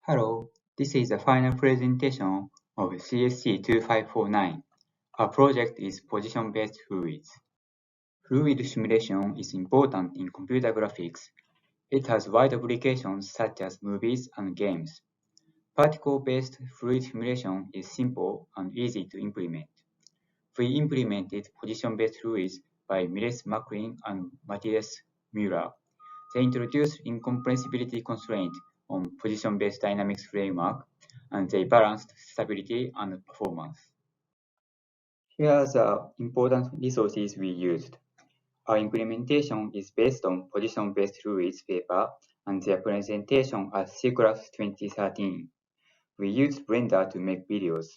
Hello, this is the final presentation of CSC 2549. Our project is position-based fluids. Fluid simulation is important in computer graphics. It has wide applications such as movies and games. Particle-based fluid simulation is simple and easy to implement. We implemented position-based fluids by Miles McLean and Matthias Müller. They introduced incompressibility constraint on position-based dynamics framework, and they balanced stability and performance. Here are the important resources we used. Our implementation is based on position-based fluids paper and their presentation at CCLASS 2013. We used Blender to make videos.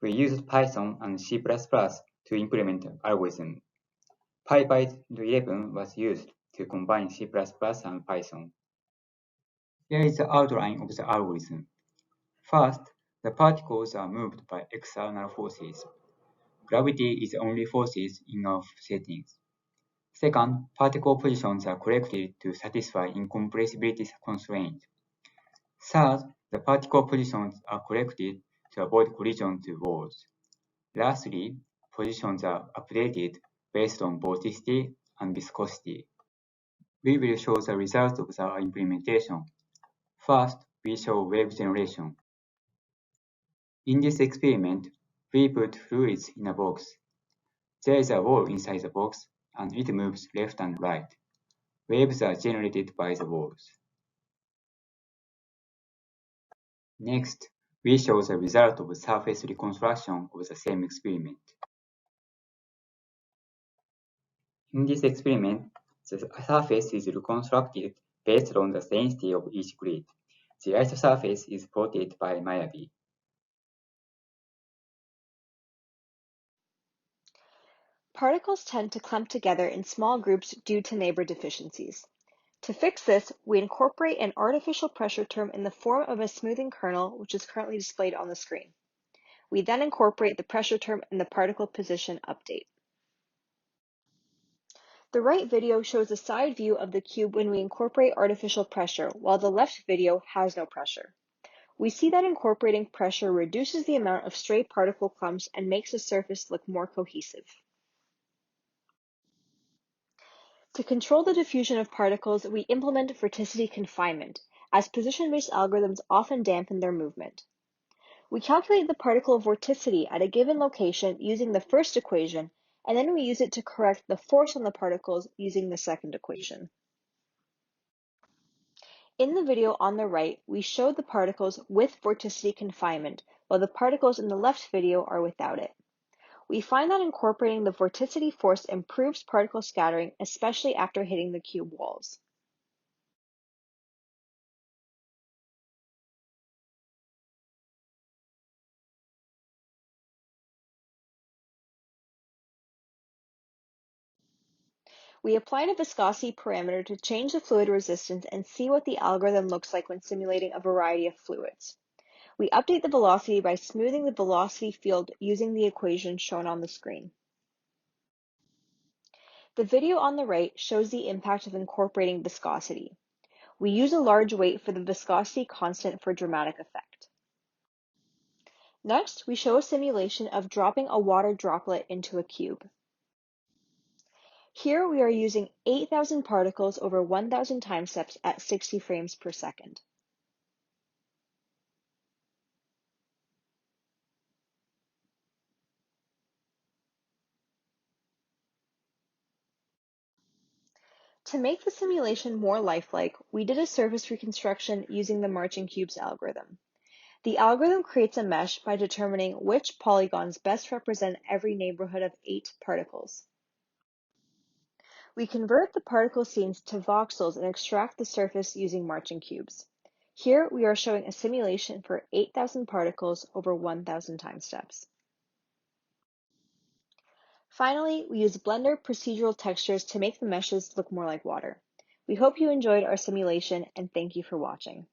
We used Python and C++ to implement algorithm. PyPy 11 was used to combine C++ and Python. Here is the outline of the algorithm. First, the particles are moved by external forces. Gravity is the only forces in our settings. Second, particle positions are corrected to satisfy incompressibility constraint. Third, the particle positions are corrected to avoid collision to walls. Lastly, positions are updated based on vorticity and viscosity. We will show the results of the implementation. First, we show wave generation. In this experiment, we put fluids in a box. There is a wall inside the box, and it moves left and right. Waves are generated by the walls. Next, we show the result of surface reconstruction of the same experiment. In this experiment, the surface is reconstructed based on the density of each grid. The isosurface is plotted by Mayabi. Particles tend to clump together in small groups due to neighbor deficiencies. To fix this, we incorporate an artificial pressure term in the form of a smoothing kernel, which is currently displayed on the screen. We then incorporate the pressure term in the particle position update. The right video shows a side view of the cube when we incorporate artificial pressure, while the left video has no pressure. We see that incorporating pressure reduces the amount of stray particle clumps and makes the surface look more cohesive. To control the diffusion of particles, we implement vorticity confinement, as position-based algorithms often dampen their movement. We calculate the particle vorticity at a given location using the first equation, and then we use it to correct the force on the particles using the second equation. In the video on the right, we show the particles with vorticity confinement, while the particles in the left video are without it. We find that incorporating the vorticity force improves particle scattering, especially after hitting the cube walls. We applied a viscosity parameter to change the fluid resistance and see what the algorithm looks like when simulating a variety of fluids. We update the velocity by smoothing the velocity field using the equation shown on the screen. The video on the right shows the impact of incorporating viscosity. We use a large weight for the viscosity constant for dramatic effect. Next, we show a simulation of dropping a water droplet into a cube. Here we are using 8,000 particles over 1,000 time steps at 60 frames per second. To make the simulation more lifelike, we did a surface reconstruction using the marching cubes algorithm. The algorithm creates a mesh by determining which polygons best represent every neighborhood of 8 particles. We convert the particle scenes to voxels and extract the surface using marching cubes. Here we are showing a simulation for 8,000 particles over 1,000 time steps. Finally, we use Blender procedural textures to make the meshes look more like water. We hope you enjoyed our simulation and thank you for watching.